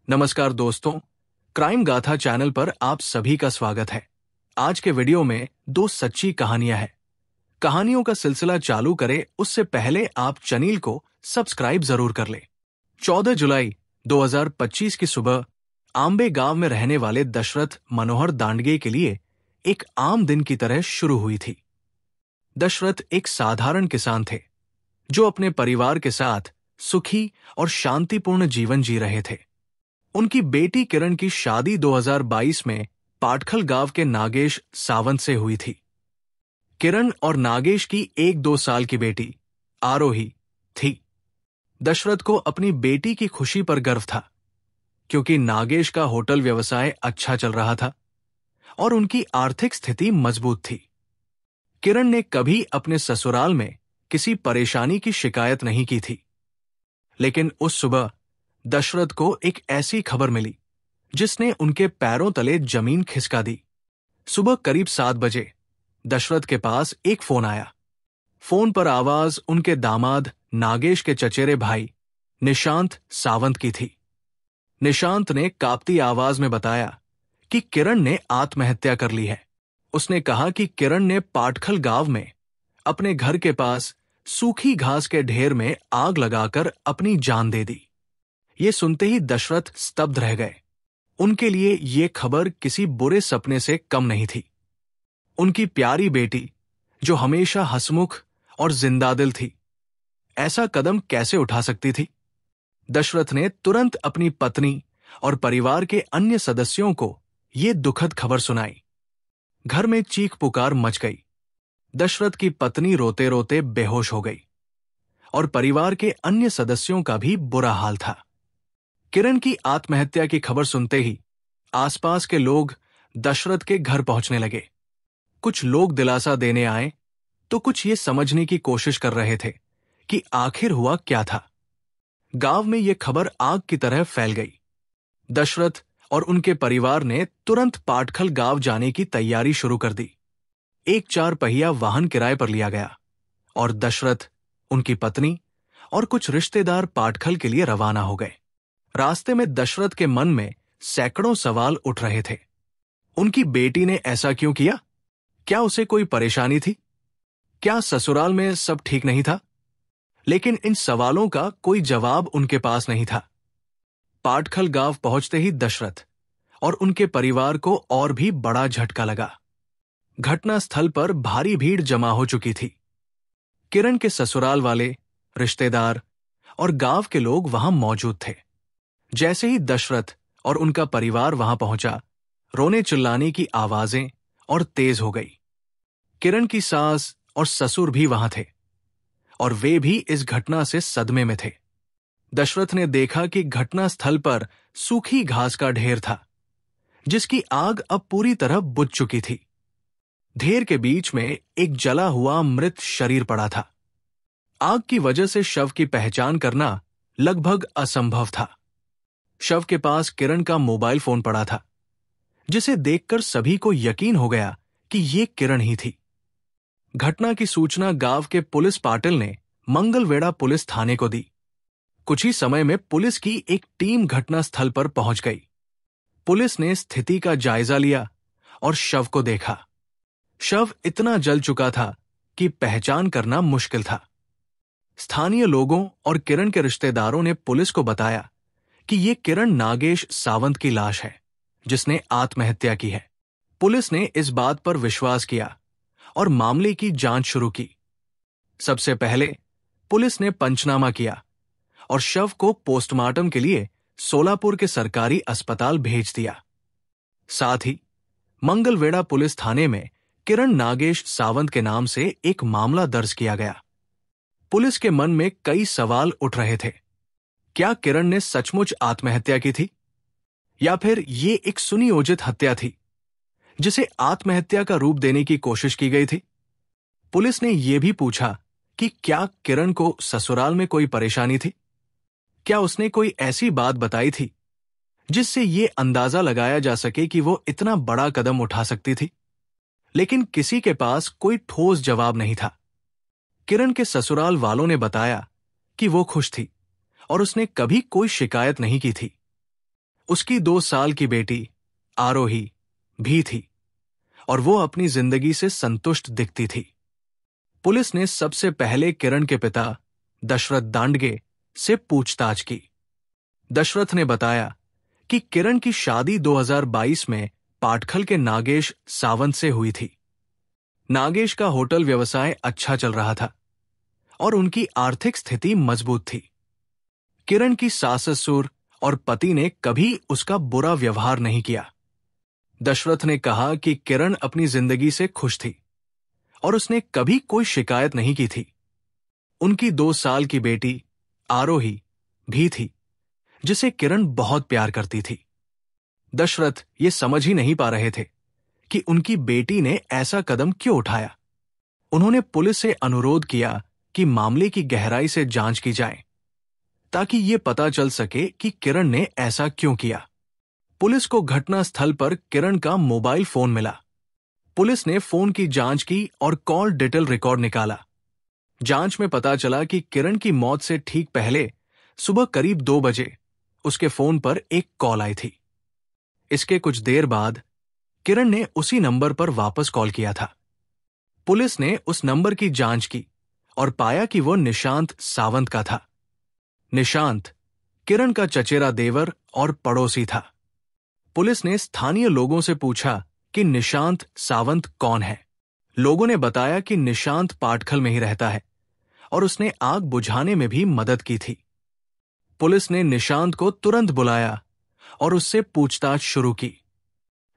नमस्कार दोस्तों, क्राइम गाथा चैनल पर आप सभी का स्वागत है। आज के वीडियो में दो सच्ची कहानियां हैं। कहानियों का सिलसिला चालू करें उससे पहले आप चैनल को सब्सक्राइब जरूर कर लें। 14 जुलाई 2025 की सुबह आंबे गांव में रहने वाले दशरथ मनोहर दांडगे के लिए एक आम दिन की तरह शुरू हुई थी। दशरथ एक साधारण किसान थे जो अपने परिवार के साथ सुखी और शांतिपूर्ण जीवन जी रहे थे। उनकी बेटी किरण की शादी 2022 में पाटखल गांव के नागेश सावंत से हुई थी। किरण और नागेश की 1-2 साल की बेटी आरोही थी। दशरथ को अपनी बेटी की खुशी पर गर्व था क्योंकि नागेश का होटल व्यवसाय अच्छा चल रहा था और उनकी आर्थिक स्थिति मजबूत थी। किरण ने कभी अपने ससुराल में किसी परेशानी की शिकायत नहीं की थी, लेकिन उस सुबह दशरथ को एक ऐसी खबर मिली जिसने उनके पैरों तले जमीन खिसका दी। सुबह करीब 7 बजे दशरथ के पास एक फोन आया। फोन पर आवाज उनके दामाद नागेश के चचेरे भाई निशांत सावंत की थी। निशांत ने कांपती आवाज में बताया कि किरण ने आत्महत्या कर ली है। उसने कहा कि किरण ने पाटखल गांव में अपने घर के पास सूखी घास के ढेर में आग लगाकर अपनी जान दे दी। ये सुनते ही दशरथ स्तब्ध रह गए। उनके लिए ये खबर किसी बुरे सपने से कम नहीं थी। उनकी प्यारी बेटी जो हमेशा हंसमुख और जिंदादिल थी, ऐसा कदम कैसे उठा सकती थी? दशरथ ने तुरंत अपनी पत्नी और परिवार के अन्य सदस्यों को ये दुखद खबर सुनाई। घर में चीख पुकार मच गई। दशरथ की पत्नी रोते रोते बेहोश हो गई और परिवार के अन्य सदस्यों का भी बुरा हाल था। किरण की आत्महत्या की खबर सुनते ही आसपास के लोग दशरथ के घर पहुंचने लगे। कुछ लोग दिलासा देने आए तो कुछ ये समझने की कोशिश कर रहे थे कि आखिर हुआ क्या था। गांव में ये खबर आग की तरह फैल गई। दशरथ और उनके परिवार ने तुरंत पाटखल गांव जाने की तैयारी शुरू कर दी। एक 4 पहिया वाहन किराए पर लिया गया और दशरथ, उनकी पत्नी और कुछ रिश्तेदार पाटखल के लिए रवाना हो गए। रास्ते में दशरथ के मन में सैकड़ों सवाल उठ रहे थे। उनकी बेटी ने ऐसा क्यों किया? क्या उसे कोई परेशानी थी? क्या ससुराल में सब ठीक नहीं था? लेकिन इन सवालों का कोई जवाब उनके पास नहीं था। पाटखल गांव पहुंचते ही दशरथ और उनके परिवार को और भी बड़ा झटका लगा। घटना स्थल पर भारी भीड़ जमा हो चुकी थी। किरण के ससुराल वाले, रिश्तेदार और गांव के लोग वहां मौजूद थे। जैसे ही दशरथ और उनका परिवार वहां पहुंचा, रोने चिल्लाने की आवाजें और तेज हो गई। किरण की सास और ससुर भी वहां थे और वे भी इस घटना से सदमे में थे। दशरथ ने देखा कि घटना स्थल पर सूखी घास का ढेर था जिसकी आग अब पूरी तरह बुझ चुकी थी। ढेर के बीच में एक जला हुआ मृत शरीर पड़ा था। आग की वजह से शव की पहचान करना लगभग असंभव था। शव के पास किरण का मोबाइल फोन पड़ा था जिसे देखकर सभी को यकीन हो गया कि ये किरण ही थी। घटना की सूचना गांव के पुलिस पाटिल ने मंगलवेढ़ा पुलिस थाने को दी। कुछ ही समय में पुलिस की एक टीम घटनास्थल पर पहुंच गई। पुलिस ने स्थिति का जायजा लिया और शव को देखा। शव इतना जल चुका था कि पहचान करना मुश्किल था। स्थानीय लोगों और किरण के रिश्तेदारों ने पुलिस को बताया कि ये किरण नागेश सावंत की लाश है जिसने आत्महत्या की है। पुलिस ने इस बात पर विश्वास किया और मामले की जांच शुरू की। सबसे पहले पुलिस ने पंचनामा किया और शव को पोस्टमार्टम के लिए सोलापुर के सरकारी अस्पताल भेज दिया। साथ ही मंगलवेढ़ा पुलिस थाने में किरण नागेश सावंत के नाम से एक मामला दर्ज किया गया। पुलिस के मन में कई सवाल उठ रहे थे। क्या किरण ने सचमुच आत्महत्या की थी या फिर ये एक सुनियोजित हत्या थी जिसे आत्महत्या का रूप देने की कोशिश की गई थी? पुलिस ने यह भी पूछा कि क्या किरण को ससुराल में कोई परेशानी थी? क्या उसने कोई ऐसी बात बताई थी जिससे ये अंदाजा लगाया जा सके कि वो इतना बड़ा कदम उठा सकती थी? लेकिन किसी के पास कोई ठोस जवाब नहीं था। किरण के ससुराल वालों ने बताया कि वो खुश थी और उसने कभी कोई शिकायत नहीं की थी। उसकी 2 साल की बेटी आरोही भी थी और वो अपनी जिंदगी से संतुष्ट दिखती थी। पुलिस ने सबसे पहले किरण के पिता दशरथ दांडगे से पूछताछ की। दशरथ ने बताया कि किरण की शादी 2022 में पाटखल के नागेश सावंत से हुई थी। नागेश का होटल व्यवसाय अच्छा चल रहा था और उनकी आर्थिक स्थिति मजबूत थी। किरण की सास ससुर और पति ने कभी उसका बुरा व्यवहार नहीं किया। दशरथ ने कहा कि किरण अपनी जिंदगी से खुश थी और उसने कभी कोई शिकायत नहीं की थी। उनकी 2 साल की बेटी आरोही भी थी जिसे किरण बहुत प्यार करती थी। दशरथ ये समझ ही नहीं पा रहे थे कि उनकी बेटी ने ऐसा कदम क्यों उठाया। उन्होंने पुलिस से अनुरोध किया कि मामले की गहराई से जांच की जाए ताकि ये पता चल सके कि किरण ने ऐसा क्यों किया। पुलिस को घटनास्थल पर किरण का मोबाइल फोन मिला। पुलिस ने फोन की जांच की और कॉल डिटेल रिकॉर्ड निकाला। जांच में पता चला कि किरण की मौत से ठीक पहले सुबह करीब 2 बजे उसके फोन पर एक कॉल आई थी। इसके कुछ देर बाद किरण ने उसी नंबर पर वापस कॉल किया था। पुलिस ने उस नंबर की जांच की और पाया कि वो निशांत सावंत का था। निशांत किरण का चचेरा देवर और पड़ोसी था। पुलिस ने स्थानीय लोगों से पूछा कि निशांत सावंत कौन है। लोगों ने बताया कि निशांत पाटखल में ही रहता है और उसने आग बुझाने में भी मदद की थी। पुलिस ने निशांत को तुरंत बुलाया और उससे पूछताछ शुरू की।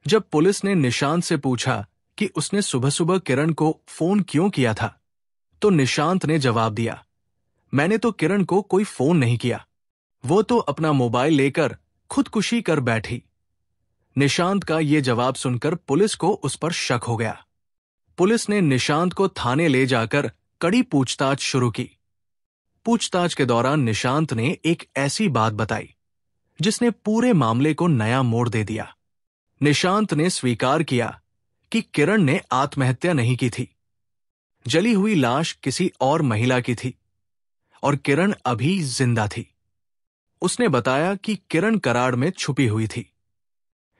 जब पुलिस ने निशांत से पूछा कि उसने सुबह सुबह किरण को फोन क्यों किया था, तो निशांत ने जवाब दिया, मैंने तो किरण को कोई फोन नहीं किया, वो तो अपना मोबाइल लेकर खुदकुशी कर बैठी। निशांत का ये जवाब सुनकर पुलिस को उस पर शक हो गया। पुलिस ने निशांत को थाने ले जाकर कड़ी पूछताछ शुरू की। पूछताछ के दौरान निशांत ने एक ऐसी बात बताई जिसने पूरे मामले को नया मोड़ दे दिया। निशांत ने स्वीकार किया कि किरण ने आत्महत्या नहीं की थी। जली हुई लाश किसी और महिला की थी और किरण अभी जिंदा थी। उसने बताया कि किरण कराड़ में छुपी हुई थी।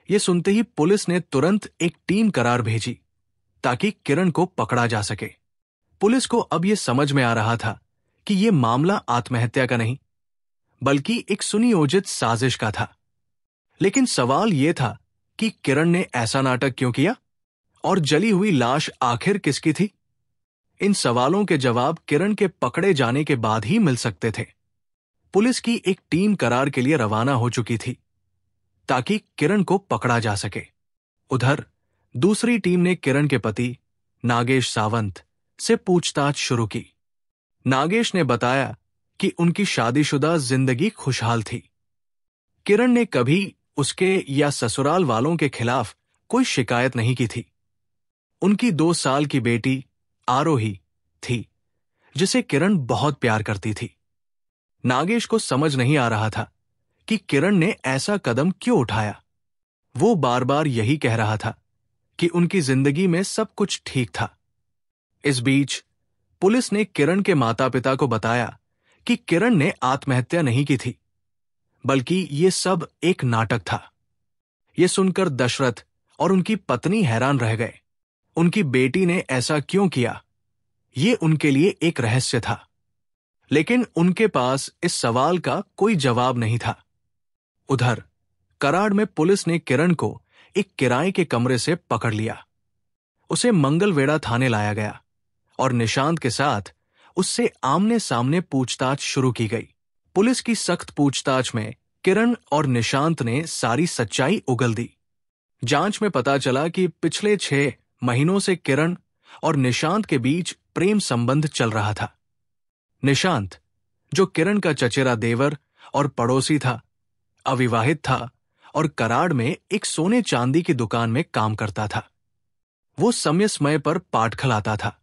यह सुनते ही पुलिस ने तुरंत एक टीम कराड़ भेजी ताकि किरण को पकड़ा जा सके। पुलिस को अब यह समझ में आ रहा था कि यह मामला आत्महत्या का नहीं बल्कि एक सुनियोजित साजिश का था। लेकिन सवाल यह था कि किरण ने ऐसा नाटक क्यों किया और जली हुई लाश आखिर किसकी थी? इन सवालों के जवाब किरण के पकड़े जाने के बाद ही मिल सकते थे। पुलिस की एक टीम करार के लिए रवाना हो चुकी थी ताकि किरण को पकड़ा जा सके। उधर दूसरी टीम ने किरण के पति नागेश सावंत से पूछताछ शुरू की। नागेश ने बताया कि उनकी शादीशुदा जिंदगी खुशहाल थी। किरण ने कभी उसके या ससुराल वालों के खिलाफ कोई शिकायत नहीं की थी। उनकी 2 साल की बेटी आरोही थी जिसे किरण बहुत प्यार करती थी। नागेश को समझ नहीं आ रहा था कि किरण ने ऐसा कदम क्यों उठाया। वो बार बार यही कह रहा था कि उनकी जिंदगी में सब कुछ ठीक था। इस बीच पुलिस ने किरण के माता पिता को बताया कि किरण ने आत्महत्या नहीं की थी बल्कि ये सब एक नाटक था। ये सुनकर दशरथ और उनकी पत्नी हैरान रह गए। उनकी बेटी ने ऐसा क्यों किया, ये उनके लिए एक रहस्य था। लेकिन उनके पास इस सवाल का कोई जवाब नहीं था। उधर कराड़ में पुलिस ने किरण को एक किराए के कमरे से पकड़ लिया। उसे मंगलवेढ़ा थाने लाया गया और निशांत के साथ उससे आमने सामने पूछताछ शुरू की गई। पुलिस की सख्त पूछताछ में किरण और निशांत ने सारी सच्चाई उगल दी। जांच में पता चला कि पिछले 6 महीनों से किरण और निशांत के बीच प्रेम संबंध चल रहा था। निशांत, जो किरण का चचेरा देवर और पड़ोसी था, अविवाहित था और कराड़ में एक सोने चांदी की दुकान में काम करता था। वो समय समय पर पाटखल आता था।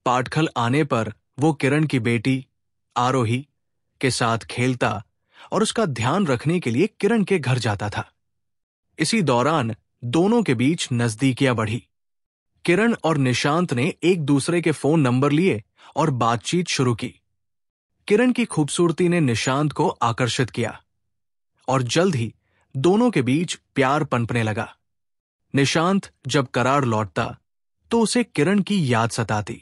पाटखल आने पर वो किरण की बेटी आरोही के साथ खेलता और उसका ध्यान रखने के लिए किरण के घर जाता था। इसी दौरान दोनों के बीच नजदीकियां बढ़ी। किरण और निशांत ने एक दूसरे के फोन नंबर लिए और बातचीत शुरू की। किरण की खूबसूरती ने निशांत को आकर्षित किया और जल्द ही दोनों के बीच प्यार पनपने लगा। निशांत जब कराड़ लौटता तो उसे किरण की याद सताती।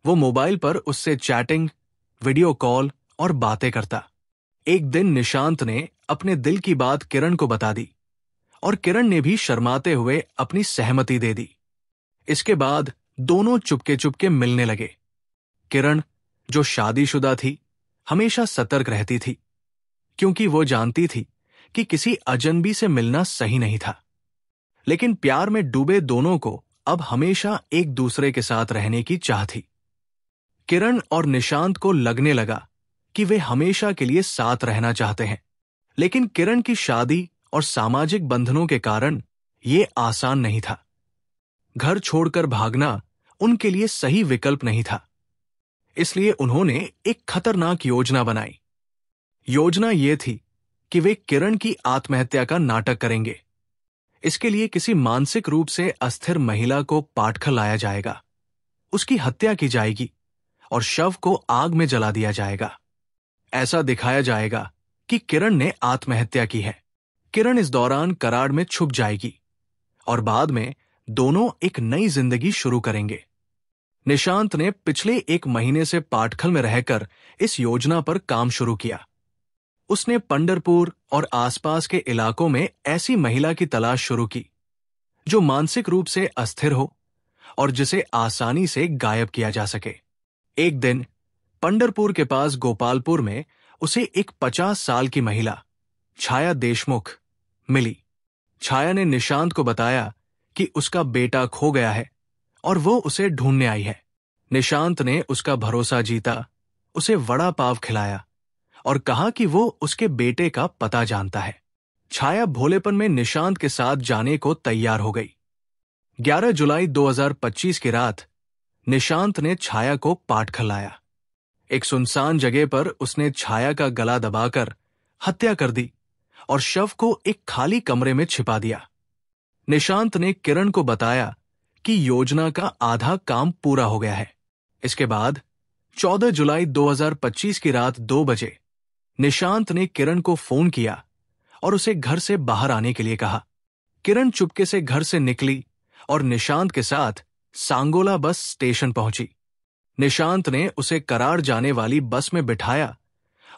वो मोबाइल पर उससे चैटिंग, वीडियो कॉल और बातें करता। एक दिन निशांत ने अपने दिल की बात किरण को बता दी और किरण ने भी शर्माते हुए अपनी सहमति दे दी। इसके बाद दोनों चुपके चुपके मिलने लगे। किरण, जो शादीशुदा थी, हमेशा सतर्क रहती थी, क्योंकि वो जानती थी कि किसी अजनबी से मिलना सही नहीं था। लेकिन प्यार में डूबे दोनों को अब हमेशा एक दूसरे के साथ रहने की चाह थी। किरण और निशांत को लगने लगा कि वे हमेशा के लिए साथ रहना चाहते हैं, लेकिन किरण की शादी और सामाजिक बंधनों के कारण ये आसान नहीं था। घर छोड़कर भागना उनके लिए सही विकल्प नहीं था। इसलिए उन्होंने एक खतरनाक योजना बनाई। योजना ये थी कि वे किरण की आत्महत्या का नाटक करेंगे। इसके लिए किसी मानसिक रूप से अस्थिर महिला को पाटखल लाया जाएगा, उसकी हत्या की जाएगी और शव को आग में जला दिया जाएगा। ऐसा दिखाया जाएगा कि किरण ने आत्महत्या की है। किरण इस दौरान कराड़ में छुप जाएगी और बाद में दोनों एक नई जिंदगी शुरू करेंगे। निशांत ने पिछले 1 महीने से पाटखल में रहकर इस योजना पर काम शुरू किया। उसने पंढरपुर और आसपास के इलाकों में ऐसी महिला की तलाश शुरू की जो मानसिक रूप से अस्थिर हो और जिसे आसानी से गायब किया जा सके। एक दिन पंढरपुर के पास गोपालपुर में उसे एक 50 साल की महिला, छाया देशमुख, मिली। छाया ने निशांत को बताया कि उसका बेटा खो गया है और वो उसे ढूंढने आई है। निशांत ने उसका भरोसा जीता, उसे वड़ा पाव खिलाया और कहा कि वो उसके बेटे का पता जानता है। छाया भोलेपन में निशांत के साथ जाने को तैयार हो गई। 11 जुलाई 2025 की रात निशांत ने छाया को पाटखल लाया। एक सुनसान जगह पर उसने छाया का गला दबाकर हत्या कर दी और शव को एक खाली कमरे में छिपा दिया। निशांत ने किरण को बताया कि योजना का आधा काम पूरा हो गया है। इसके बाद 14 जुलाई 2025 की रात 2 बजे निशांत ने किरण को फोन किया और उसे घर से बाहर आने के लिए कहा। किरण चुपके से घर से निकली और निशांत के साथ सांगोला बस स्टेशन पहुंची। निशांत ने उसे कराड़ जाने वाली बस में बिठाया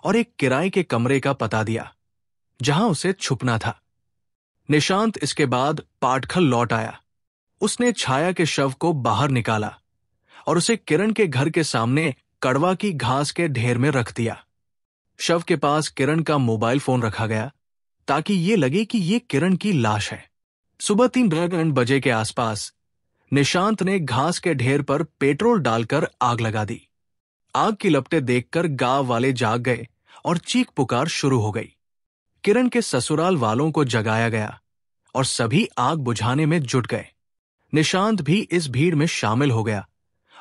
और एक किराए के कमरे का पता दिया जहां उसे छुपना था। निशांत इसके बाद पाटखल लौट आया। उसने छाया के शव को बाहर निकाला और उसे किरण के घर के सामने कड़वा की घास के ढेर में रख दिया। शव के पास किरण का मोबाइल फोन रखा गया ताकि ये लगे कि ये किरण की लाश है। सुबह 3 बजे के आसपास निशांत ने घास के ढेर पर पेट्रोल डालकर आग लगा दी। आग की लपटें देखकर गांव वाले जाग गए और चीख पुकार शुरू हो गई। किरण के ससुराल वालों को जगाया गया और सभी आग बुझाने में जुट गए। निशांत भी इस भीड़ में शामिल हो गया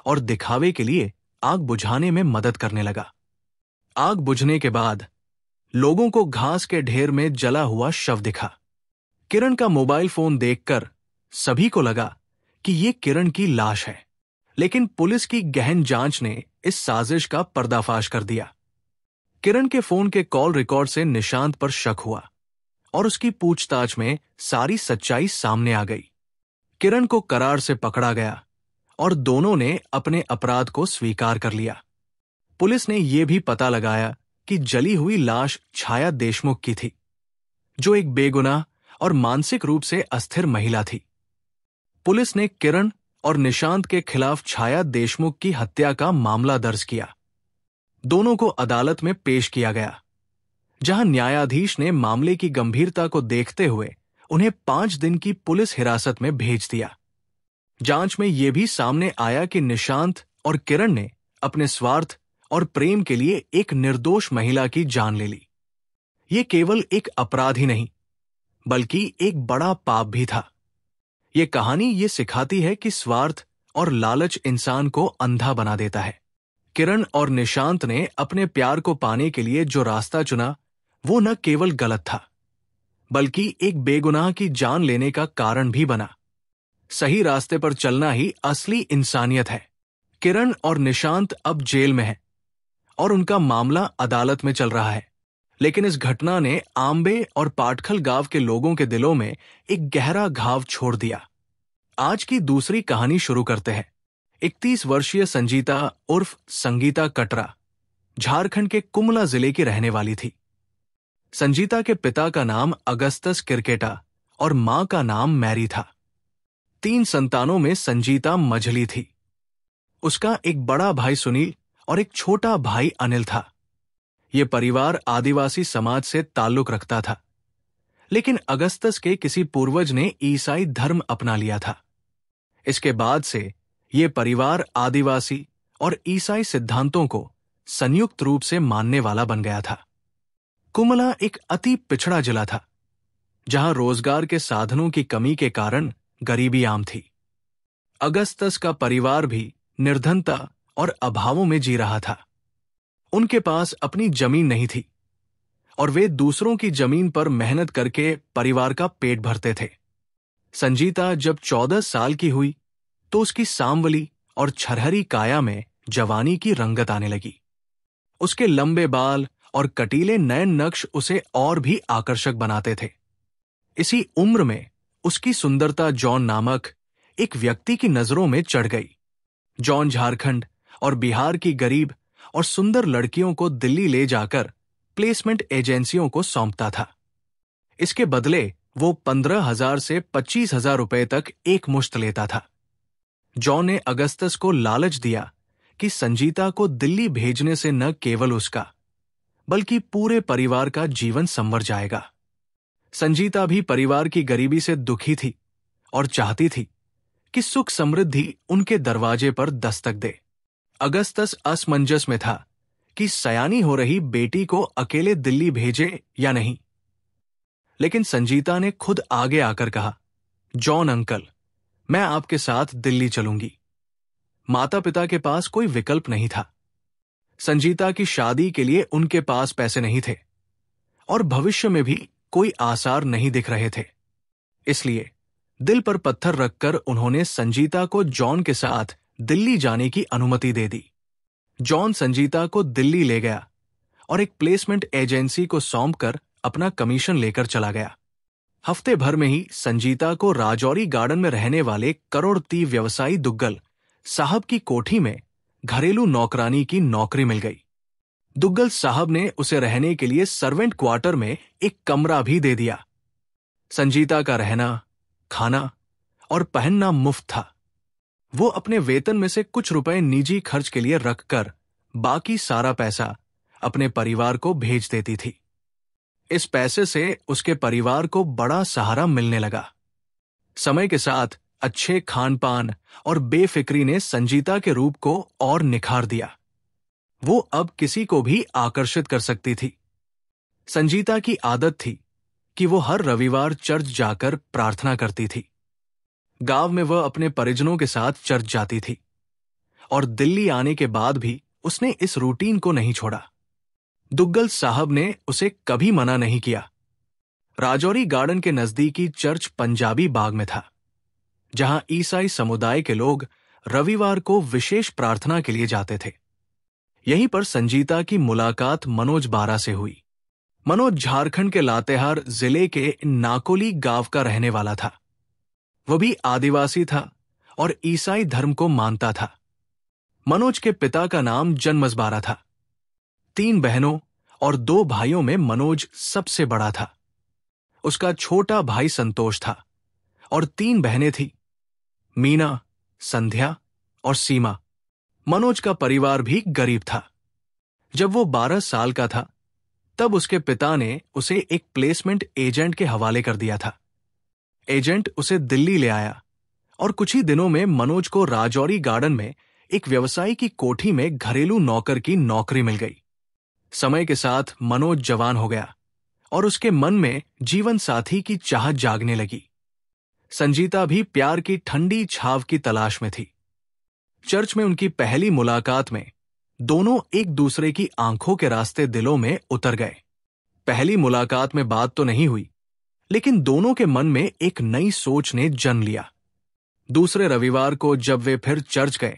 और दिखावे के लिए आग बुझाने में मदद करने लगा। आग बुझने के बाद लोगों को घास के ढेर में जला हुआ शव दिखा। किरण का मोबाइल फोन देखकर सभी को लगा कि ये किरण की लाश है, लेकिन पुलिस की गहन जांच ने इस साजिश का पर्दाफाश कर दिया। किरण के फोन के कॉल रिकॉर्ड से निशांत पर शक हुआ और उसकी पूछताछ में सारी सच्चाई सामने आ गई। किरण को करार से पकड़ा गया और दोनों ने अपने अपराध को स्वीकार कर लिया। पुलिस ने यह भी पता लगाया कि जली हुई लाश छाया देशमुख की थी, जो एक बेगुनाह और मानसिक रूप से अस्थिर महिला थी। पुलिस ने किरण और निशांत के खिलाफ छाया देशमुख की हत्या का मामला दर्ज किया। दोनों को अदालत में पेश किया गया, जहां न्यायाधीश ने मामले की गंभीरता को देखते हुए उन्हें 5 दिन की पुलिस हिरासत में भेज दिया। जांच में यह भी सामने आया कि निशांत और किरण ने अपने स्वार्थ और प्रेम के लिए एक निर्दोष महिला की जान ले ली। ये केवल एक अपराध ही नहीं, बल्कि एक बड़ा पाप भी था। ये कहानी ये सिखाती है कि स्वार्थ और लालच इंसान को अंधा बना देता है। किरण और निशांत ने अपने प्यार को पाने के लिए जो रास्ता चुना, वो न केवल गलत था, बल्कि एक बेगुनाह की जान लेने का कारण भी बना। सही रास्ते पर चलना ही असली इंसानियत है। किरण और निशांत अब जेल में हैं और उनका मामला अदालत में चल रहा है, लेकिन इस घटना ने आंबे और पाटखल गांव के लोगों के दिलों में एक गहरा घाव छोड़ दिया। आज की दूसरी कहानी शुरू करते हैं। 31 वर्षीय संजीता उर्फ संगीता कटरा झारखंड के कुमला जिले की रहने वाली थी। संजीता के पिता का नाम अगस्तस किरकेटा और मां का नाम मैरी था। 3 संतानों में संजीता मझली थी। उसका एक बड़ा भाई सुनील और एक छोटा भाई अनिल था। यह परिवार आदिवासी समाज से ताल्लुक रखता था, लेकिन अगस्तस के किसी पूर्वज ने ईसाई धर्म अपना लिया था। इसके बाद से यह परिवार आदिवासी और ईसाई सिद्धांतों को संयुक्त रूप से मानने वाला बन गया था। कुमला एक अति पिछड़ा जिला था, जहां रोजगार के साधनों की कमी के कारण गरीबी आम थी। अगस्तस का परिवार भी निर्धनता और अभावों में जी रहा था। उनके पास अपनी जमीन नहीं थी और वे दूसरों की जमीन पर मेहनत करके परिवार का पेट भरते थे। संजीता जब 14 साल की हुई तो उसकी सांवली और छरहरी काया में जवानी की रंगत आने लगी। उसके लंबे बाल और कटीले नयन नक्श उसे और भी आकर्षक बनाते थे। इसी उम्र में उसकी सुंदरता जॉन नामक एक व्यक्ति की नजरों में चढ़ गई। जॉन झारखंड और बिहार की गरीब और सुंदर लड़कियों को दिल्ली ले जाकर प्लेसमेंट एजेंसियों को सौंपता था। इसके बदले वो 15,000 से 25,000 रुपए तक एक मुश्त लेता था। जॉन ने अगस्तस को लालच दिया कि संजीता को दिल्ली भेजने से न केवल उसका बल्कि पूरे परिवार का जीवन संवर जाएगा। संजीता भी परिवार की गरीबी से दुखी थी और चाहती थी कि सुख समृद्धि उनके दरवाजे पर दस्तक दे। अगस्तस असमंजस में था कि सयानी हो रही बेटी को अकेले दिल्ली भेजे या नहीं, लेकिन संजीता ने खुद आगे आकर कहा, जॉन अंकल, मैं आपके साथ दिल्ली चलूंगी। माता पिता के पास कोई विकल्प नहीं था। संजीता की शादी के लिए उनके पास पैसे नहीं थे और भविष्य में भी कोई आसार नहीं दिख रहे थे। इसलिए दिल पर पत्थर रखकर उन्होंने संजीता को जॉन के साथ दिल्ली जाने की अनुमति दे दी। जॉन संजीता को दिल्ली ले गया और एक प्लेसमेंट एजेंसी को सौंपकर अपना कमीशन लेकर चला गया। हफ्ते भर में ही संजीता को राजौरी गार्डन में रहने वाले करोड़पति व्यवसायी दुग्गल साहब की कोठी में घरेलू नौकरानी की नौकरी मिल गई। दुग्गल साहब ने उसे रहने के लिए सर्वेंट क्वार्टर में एक कमरा भी दे दिया। संजीता का रहना, खाना और पहनना मुफ्त था। वो अपने वेतन में से कुछ रुपए निजी खर्च के लिए रखकर बाकी सारा पैसा अपने परिवार को भेज देती थी। इस पैसे से उसके परिवार को बड़ा सहारा मिलने लगा। समय के साथ अच्छे खान पान और बेफिक्री ने संजीता के रूप को और निखार दिया। वो अब किसी को भी आकर्षित कर सकती थी। संजीता की आदत थी कि वो हर रविवार चर्च जाकर प्रार्थना करती थी। गांव में वह अपने परिजनों के साथ चर्च जाती थी और दिल्ली आने के बाद भी उसने इस रूटीन को नहीं छोड़ा। दुग्गल साहब ने उसे कभी मना नहीं किया। राजौरी गार्डन के नजदीकी चर्च पंजाबी बाग में था, जहां ईसाई समुदाय के लोग रविवार को विशेष प्रार्थना के लिए जाते थे। यहीं पर संजीता की मुलाकात मनोज बारा से हुई। मनोज झारखंड के लातेहार जिले के नाकोली गांव का रहने वाला था। वह भी आदिवासी था और ईसाई धर्म को मानता था। मनोज के पिता का नाम जन्मस बारा था। 3 बहनों और 2 भाइयों में मनोज सबसे बड़ा था। उसका छोटा भाई संतोष था और 3 बहनें थीं, मीना, संध्या और सीमा। मनोज का परिवार भी गरीब था। जब वो 12 साल का था, तब उसके पिता ने उसे एक प्लेसमेंट एजेंट के हवाले कर दिया था। एजेंट उसे दिल्ली ले आया और कुछ ही दिनों में मनोज को राजौरी गार्डन में एक व्यवसायी की कोठी में घरेलू नौकर की नौकरी मिल गई। समय के साथ मनोज जवान हो गया और उसके मन में जीवन साथी की चाहत जागने लगी। संजीता भी प्यार की ठंडी छाव की तलाश में थी। चर्च में उनकी पहली मुलाकात में दोनों एक दूसरे की आंखों के रास्ते दिलों में उतर गए। पहली मुलाकात में बात तो नहीं हुई, लेकिन दोनों के मन में एक नई सोच ने जन्म लिया। दूसरे रविवार को जब वे फिर चर्च गए,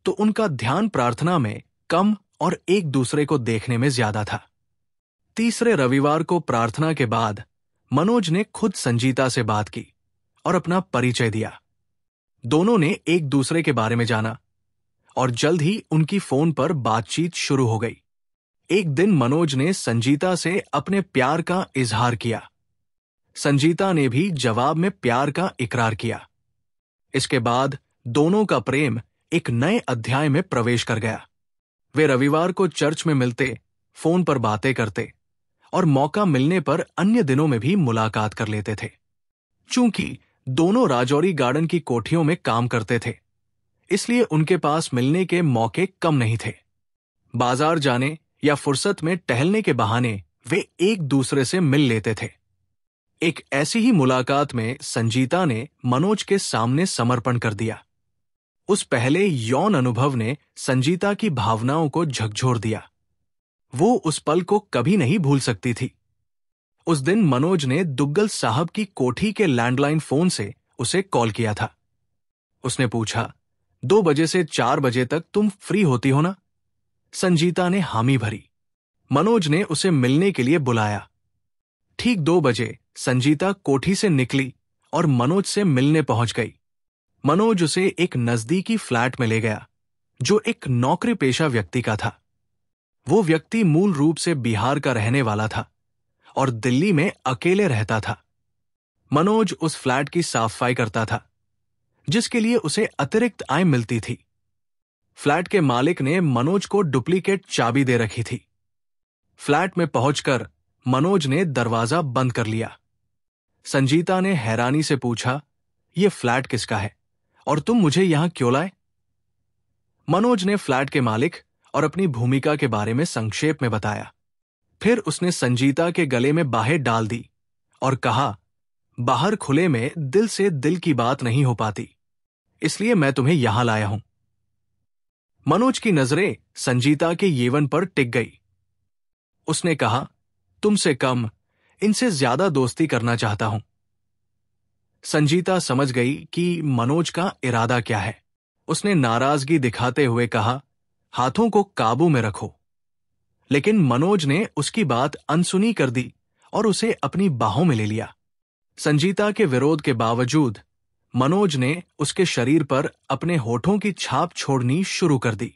तो उनका ध्यान प्रार्थना में कम और एक दूसरे को देखने में ज्यादा था। तीसरे रविवार को प्रार्थना के बाद मनोज ने खुद संजीता से बात की और अपना परिचय दिया। दोनों ने एक दूसरे के बारे में जाना और जल्द ही उनकी फोन पर बातचीत शुरू हो गई। एक दिन मनोज ने संजीता से अपने प्यार का इजहार किया। संजीता ने भी जवाब में प्यार का इकरार किया। इसके बाद दोनों का प्रेम एक नए अध्याय में प्रवेश कर गया। वे रविवार को चर्च में मिलते, फोन पर बातें करते और मौका मिलने पर अन्य दिनों में भी मुलाकात कर लेते थे। चूंकि दोनों राजौरी गार्डन की कोठियों में काम करते थे, इसलिए उनके पास मिलने के मौके कम नहीं थे। बाजार जाने या फुर्सत में टहलने के बहाने वे एक दूसरे से मिल लेते थे। एक ऐसी ही मुलाकात में संजीता ने मनोज के सामने समर्पण कर दिया। उस पहले यौन अनुभव ने संजीता की भावनाओं को झकझोर दिया। वो उस पल को कभी नहीं भूल सकती थी। उस दिन मनोज ने दुग्गल साहब की कोठी के लैंडलाइन फोन से उसे कॉल किया था। उसने पूछा, 2 बजे से 4 बजे तक तुम फ्री होती हो ना? संजीता ने हामी भरी। मनोज ने उसे मिलने के लिए बुलाया। ठीक 2 बजे संजीता कोठी से निकली और मनोज से मिलने पहुंच गई। मनोज उसे एक नजदीकी फ्लैट में ले गया, जो एक नौकरी पेशा व्यक्ति का था। वो व्यक्ति मूल रूप से बिहार का रहने वाला था और दिल्ली में अकेले रहता था। मनोज उस फ्लैट की साफ सफाई करता था, जिसके लिए उसे अतिरिक्त आय मिलती थी। फ्लैट के मालिक ने मनोज को डुप्लीकेट चाबी दे रखी थी। फ्लैट में पहुंचकर मनोज ने दरवाजा बंद कर लिया। संजीता ने हैरानी से पूछा, यह फ्लैट किसका है और तुम मुझे यहां क्यों लाए? मनोज ने फ्लैट के मालिक और अपनी भूमिका के बारे में संक्षेप में बताया। फिर उसने संजीता के गले में बाहें डाल दी और कहा, बाहर खुले में दिल से दिल की बात नहीं हो पाती, इसलिए मैं तुम्हें यहां लाया हूं। मनोज की नजरें संजीता के यौवन पर टिक गई। उसने कहा, तुमसे कम इनसे ज्यादा दोस्ती करना चाहता हूं। संजीता समझ गई कि मनोज का इरादा क्या है। उसने नाराजगी दिखाते हुए कहा, हाथों को काबू में रखो। लेकिन मनोज ने उसकी बात अनसुनी कर दी और उसे अपनी बाहों में ले लिया। संजीता के विरोध के बावजूद मनोज ने उसके शरीर पर अपने होठों की छाप छोड़नी शुरू कर दी।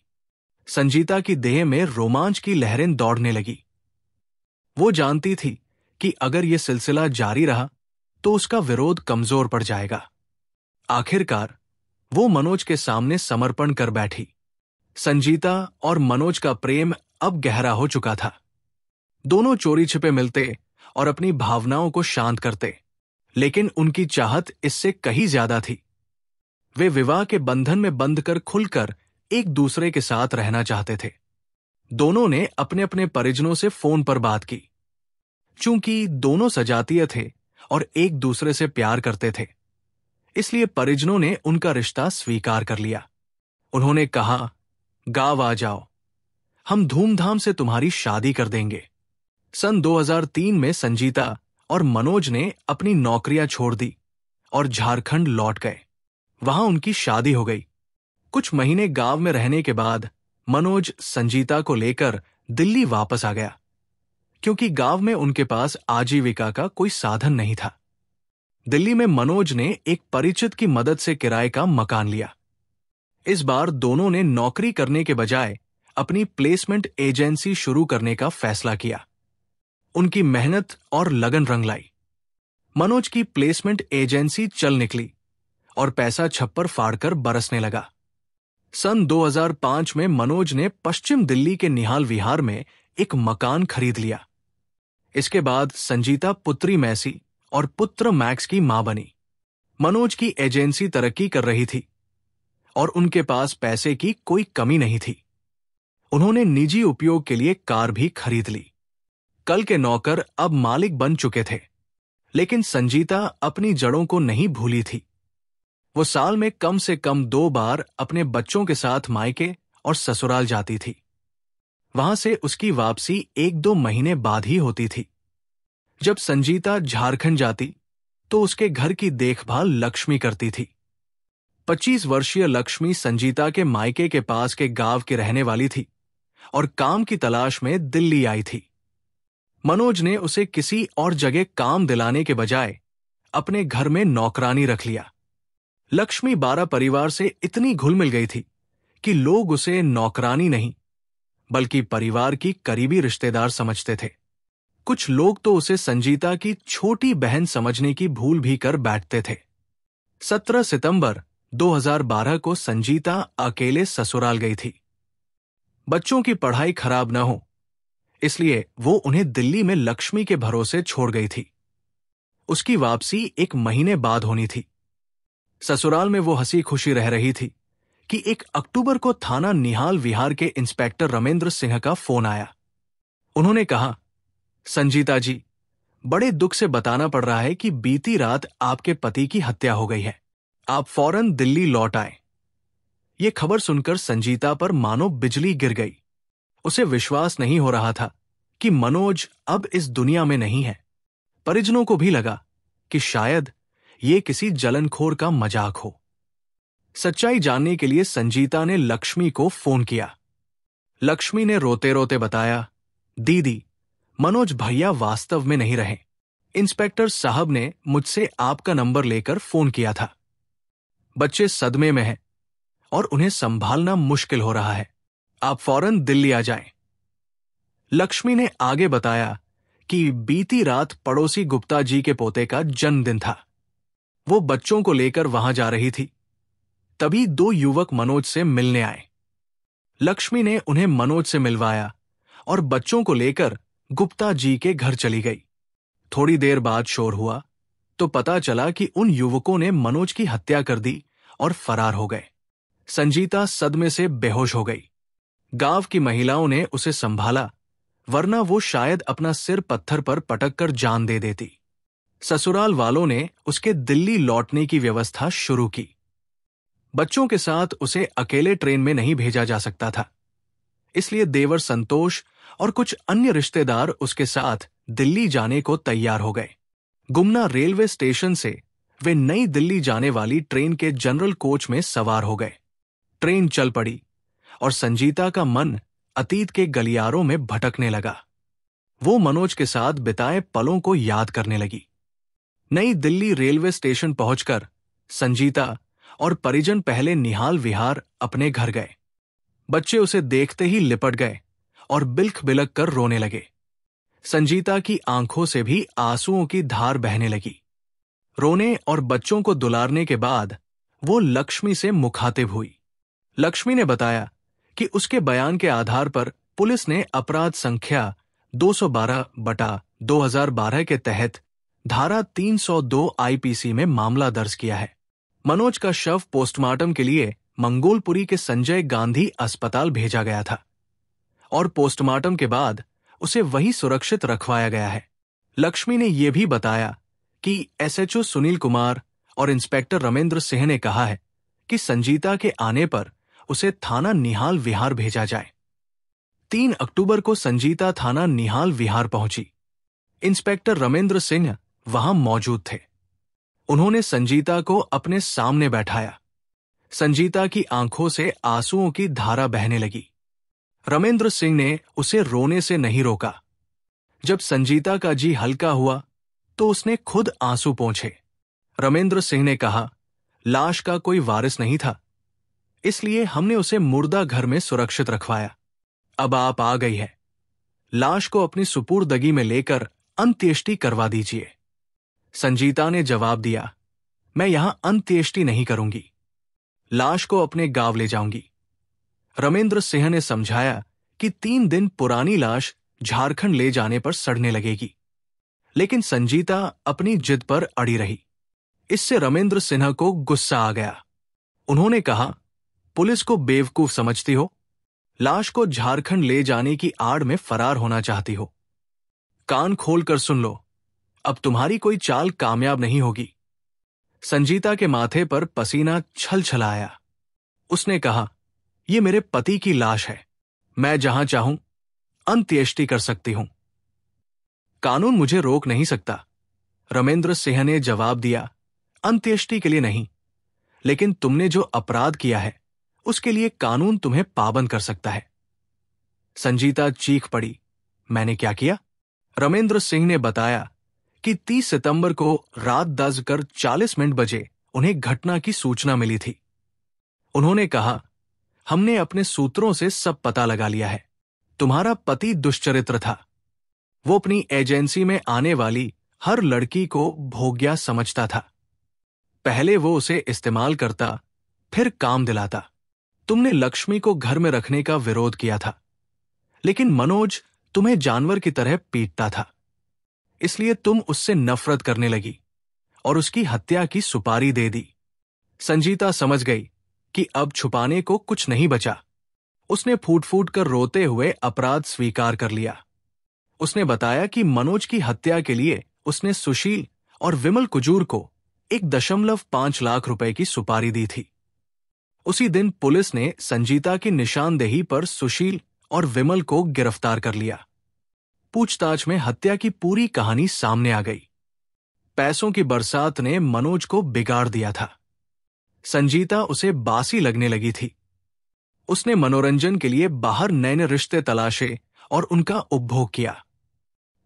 संजीता की देह में रोमांच की लहरें दौड़ने लगी। वो जानती थी कि अगर यह सिलसिला जारी रहा तो उसका विरोध कमजोर पड़ जाएगा। आखिरकार वो मनोज के सामने समर्पण कर बैठी। संजीता और मनोज का प्रेम अब गहरा हो चुका था। दोनों चोरी छिपे मिलते और अपनी भावनाओं को शांत करते, लेकिन उनकी चाहत इससे कहीं ज्यादा थी। वे विवाह के बंधन में बंधकर खुलकर एक दूसरे के साथ रहना चाहते थे। दोनों ने अपने अपने परिजनों से फोन पर बात की। चूंकि दोनों सजातीय थे और एक दूसरे से प्यार करते थे, इसलिए परिजनों ने उनका रिश्ता स्वीकार कर लिया। उन्होंने कहा, गांव आ जाओ, हम धूमधाम से तुम्हारी शादी कर देंगे। सन 2003 में संजीता और मनोज ने अपनी नौकरियां छोड़ दी और झारखंड लौट गए। वहां उनकी शादी हो गई। कुछ महीने गांव में रहने के बाद मनोज संजीता को लेकर दिल्ली वापस आ गया, क्योंकि गांव में उनके पास आजीविका का कोई साधन नहीं था। दिल्ली में मनोज ने एक परिचित की मदद से किराए का मकान लिया। इस बार दोनों ने नौकरी करने के बजाय अपनी प्लेसमेंट एजेंसी शुरू करने का फैसला किया। उनकी मेहनत और लगन रंग लाई। मनोज की प्लेसमेंट एजेंसी चल निकली और पैसा छप्पर फाड़कर बरसने लगा। सन 2005 में मनोज ने पश्चिम दिल्ली के निहाल विहार में एक मकान खरीद लिया। इसके बाद संजीता पुत्री मैसी और पुत्र मैक्स की मां बनी। मनोज की एजेंसी तरक्की कर रही थी और उनके पास पैसे की कोई कमी नहीं थी। उन्होंने निजी उपयोग के लिए कार भी खरीद ली। कल के नौकर अब मालिक बन चुके थे, लेकिन संजीता अपनी जड़ों को नहीं भूली थी। वो साल में कम से कम 2 बार अपने बच्चों के साथ मायके और ससुराल जाती थी। वहां से उसकी वापसी 1-2 महीने बाद ही होती थी। जब संजीता झारखंड जाती तो उसके घर की देखभाल लक्ष्मी करती थी। 25 वर्षीय लक्ष्मी संजीता के मायके के पास के गांव की रहने वाली थी और काम की तलाश में दिल्ली आई थी। मनोज ने उसे किसी और जगह काम दिलाने के बजाय अपने घर में नौकरानी रख लिया। लक्ष्मी 12 परिवार से इतनी घुल मिल गई थी कि लोग उसे नौकरानी नहीं बल्कि परिवार की करीबी रिश्तेदार समझते थे। कुछ लोग तो उसे संजीता की छोटी बहन समझने की भूल भी कर बैठते थे। 17 सितंबर 2012 को संजीता अकेले ससुराल गई थी। बच्चों की पढ़ाई खराब न हो इसलिए वो उन्हें दिल्ली में लक्ष्मी के भरोसे छोड़ गई थी। उसकी वापसी 1 महीने बाद होनी थी। ससुराल में वो हंसी खुशी रह रही थी कि 1 अक्टूबर को थाना निहाल विहार के इंस्पेक्टर रमेंद्र सिंह का फोन आया। उन्होंने कहा, संजीता जी, बड़े दुख से बताना पड़ रहा है कि बीती रात आपके पति की हत्या हो गई है। आप फौरन दिल्ली लौट आए। ये खबर सुनकर संजीता पर मानो बिजली गिर गई। उसे विश्वास नहीं हो रहा था कि मनोज अब इस दुनिया में नहीं है। परिजनों को भी लगा कि शायद ये किसी जलनखोर का मजाक हो। सच्चाई जानने के लिए संजीता ने लक्ष्मी को फोन किया। लक्ष्मी ने रोते रोते बताया, दीदी, मनोज भैया वास्तव में नहीं रहे। इंस्पेक्टर साहब ने मुझसे आपका नंबर लेकर फोन किया था। बच्चे सदमे में हैं और उन्हें संभालना मुश्किल हो रहा है। आप फौरन दिल्ली आ जाएं। लक्ष्मी ने आगे बताया कि बीती रात पड़ोसी गुप्ता जी के पोते का जन्मदिन था। वो बच्चों को लेकर वहां जा रही थी। तभी 2 युवक मनोज से मिलने आए। लक्ष्मी ने उन्हें मनोज से मिलवाया और बच्चों को लेकर गुप्ता जी के घर चली गई। थोड़ी देर बाद शोर हुआ तो पता चला कि उन युवकों ने मनोज की हत्या कर दी और फरार हो गए। संजीता सदमे से बेहोश हो गई। गांव की महिलाओं ने उसे संभाला, वरना वो शायद अपना सिर पत्थर पर पटक कर जान दे देती। ससुराल वालों ने उसके दिल्ली लौटने की व्यवस्था शुरू की। बच्चों के साथ उसे अकेले ट्रेन में नहीं भेजा जा सकता था, इसलिए देवर संतोष और कुछ अन्य रिश्तेदार उसके साथ दिल्ली जाने को तैयार हो गए। गुमना रेलवे स्टेशन से वे नई दिल्ली जाने वाली ट्रेन के जनरल कोच में सवार हो गए। ट्रेन चल पड़ी और संजीता का मन अतीत के गलियारों में भटकने लगा। वो मनोज के साथ बिताए पलों को याद करने लगी। नई दिल्ली रेलवे स्टेशन पहुंचकर संजीता और परिजन पहले निहाल विहार अपने घर गए। बच्चे उसे देखते ही लिपट गए और बिलख बिलख कर रोने लगे। संजीता की आंखों से भी आंसुओं की धार बहने लगी। रोने और बच्चों को दुलारने के बाद वो लक्ष्मी से मुखातिब हुई। लक्ष्मी ने बताया कि उसके बयान के आधार पर पुलिस ने अपराध संख्या 212/2012 के तहत धारा 302 आईपीसी में मामला दर्ज किया है। मनोज का शव पोस्टमार्टम के लिए मंगोलपुरी के संजय गांधी अस्पताल भेजा गया था और पोस्टमार्टम के बाद उसे वही सुरक्षित रखवाया गया है। लक्ष्मी ने यह भी बताया कि एसएचओ सुनील कुमार और इंस्पेक्टर रमेंद्र सिंह ने कहा है कि संजीता के आने पर उसे थाना निहाल विहार भेजा जाए। 3 अक्टूबर को संजीता थाना निहाल विहार पहुंची। इंस्पेक्टर रमेंद्र सिंह वहां मौजूद थे। उन्होंने संजीता को अपने सामने बैठाया। संजीता की आंखों से आंसुओं की धारा बहने लगी। रमेंद्र सिंह ने उसे रोने से नहीं रोका। जब संजीता का जी हल्का हुआ तो उसने खुद आंसू पोंछे। रमेंद्र सिंह ने कहा, लाश का कोई वारिस नहीं था, इसलिए हमने उसे मुर्दा घर में सुरक्षित रखवाया। अब आप आ गई है, लाश को अपनी सुपुर्दगी में लेकर अंत्येष्टि करवा दीजिए। संजीता ने जवाब दिया, मैं यहां अंत्येष्टि नहीं करूंगी, लाश को अपने गांव ले जाऊंगी। रमेंद्र सिंह ने समझाया कि 3 दिन पुरानी लाश झारखंड ले जाने पर सड़ने लगेगी, लेकिन संजीता अपनी जिद पर अड़ी रही। इससे रमेंद्र सिन्हा को गुस्सा आ गया। उन्होंने कहा, पुलिस को बेवकूफ समझती हो, लाश को झारखंड ले जाने की आड़ में फरार होना चाहती हो। कान खोलकर सुन लो, अब तुम्हारी कोई चाल कामयाब नहीं होगी। संजीता के माथे पर पसीना छल छलाया। उसने कहा, यह मेरे पति की लाश है, मैं जहां चाहूं अंत्येष्टि कर सकती हूं। कानून मुझे रोक नहीं सकता। रमेंद्र सिंह ने जवाब दिया, अंत्येष्टि के लिए नहीं, लेकिन तुमने जो अपराध किया है उसके लिए कानून तुम्हें पाबंद कर सकता है। संजीता चीख पड़ी, मैंने क्या किया? रमेंद्र सिंह ने बताया कि 30 सितंबर को रात 10:40 बजे उन्हें घटना की सूचना मिली थी। उन्होंने कहा, हमने अपने सूत्रों से सब पता लगा लिया है। तुम्हारा पति दुष्चरित्र था। वो अपनी एजेंसी में आने वाली हर लड़की को भोग्या समझता था। पहले वो उसे इस्तेमाल करता, फिर काम दिलाता। तुमने लक्ष्मी को घर में रखने का विरोध किया था, लेकिन मनोज तुम्हें जानवर की तरह पीटता था। इसलिए तुम उससे नफरत करने लगी और उसकी हत्या की सुपारी दे दी। संजीता समझ गई कि अब छुपाने को कुछ नहीं बचा। उसने फूट फूट कर रोते हुए अपराध स्वीकार कर लिया। उसने बताया कि मनोज की हत्या के लिए उसने सुशील और विमल कुजूर को 1.5 लाख रुपए की सुपारी दी थी। उसी दिन पुलिस ने संजीता की निशानदेही पर सुशील और विमल को गिरफ्तार कर लिया। पूछताछ में हत्या की पूरी कहानी सामने आ गई। पैसों की बरसात ने मनोज को बिगाड़ दिया था। संजीता उसे बासी लगने लगी थी। उसने मनोरंजन के लिए बाहर नए नए रिश्ते तलाशे और उनका उपभोग किया।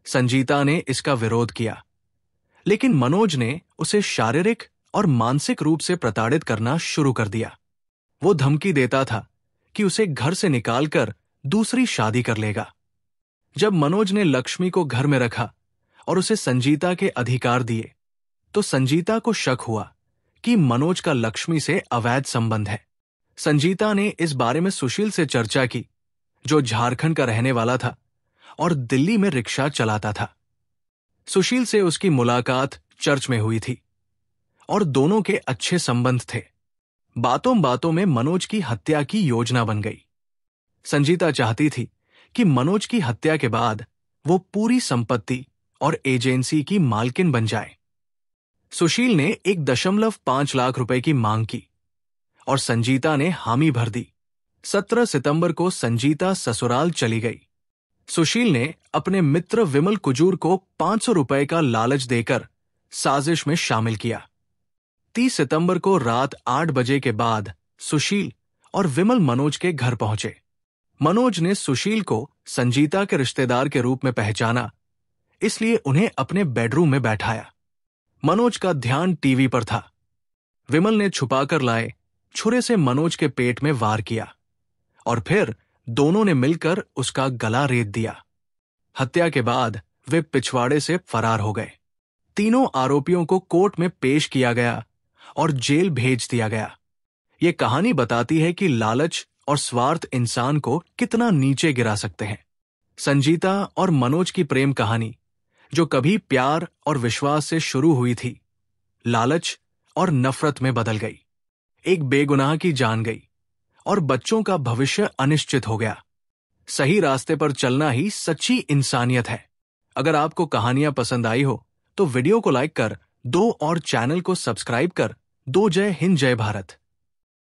संजीता ने इसका विरोध किया, लेकिन मनोज ने उसे शारीरिक और मानसिक रूप से प्रताड़ित करना शुरू कर दिया। वो धमकी देता था कि उसे घर से निकालकर दूसरी शादी कर लेगा। जब मनोज ने लक्ष्मी को घर में रखा और उसे संजीता के अधिकार दिए, तो संजीता को शक हुआ कि मनोज का लक्ष्मी से अवैध संबंध है। संजीता ने इस बारे में सुशील से चर्चा की, जो झारखंड का रहने वाला था और दिल्ली में रिक्शा चलाता था। सुशील से उसकी मुलाकात चर्च में हुई थी और दोनों के अच्छे संबंध थे। बातों बातों में मनोज की हत्या की योजना बन गई। संजीता चाहती थी कि मनोज की हत्या के बाद वो पूरी संपत्ति और एजेंसी की मालकिन बन जाए। सुशील ने 1.5 लाख रुपए की मांग की और संजीता ने हामी भर दी। 17 सितंबर को संजीता ससुराल चली गई। सुशील ने अपने मित्र विमल कुजूर को 500 रुपए का लालच देकर साजिश में शामिल किया। 30 सितंबर को रात 8 बजे के बाद सुशील और विमल मनोज के घर पहुंचे। मनोज ने सुशील को संजीता के रिश्तेदार के रूप में पहचाना, इसलिए उन्हें अपने बेडरूम में बैठाया। मनोज का ध्यान टीवी पर था। विमल ने छुपाकर लाए छुरे से मनोज के पेट में वार किया और फिर दोनों ने मिलकर उसका गला रेत दिया। हत्या के बाद वे पिछवाड़े से फरार हो गए। तीनों आरोपियों को कोर्ट में पेश किया गया और जेल भेज दिया गया। ये कहानी बताती है कि लालच और स्वार्थ इंसान को कितना नीचे गिरा सकते हैं। संजीता और मनोज की प्रेम कहानी, जो कभी प्यार और विश्वास से शुरू हुई थी, लालच और नफरत में बदल गई। एक बेगुनाह की जान गई और बच्चों का भविष्य अनिश्चित हो गया। सही रास्ते पर चलना ही सच्ची इंसानियत है। अगर आपको कहानियां पसंद आई हो तो वीडियो को लाइक कर दो और चैनल को सब्सक्राइब कर दो। जय हिंद, जय भारत।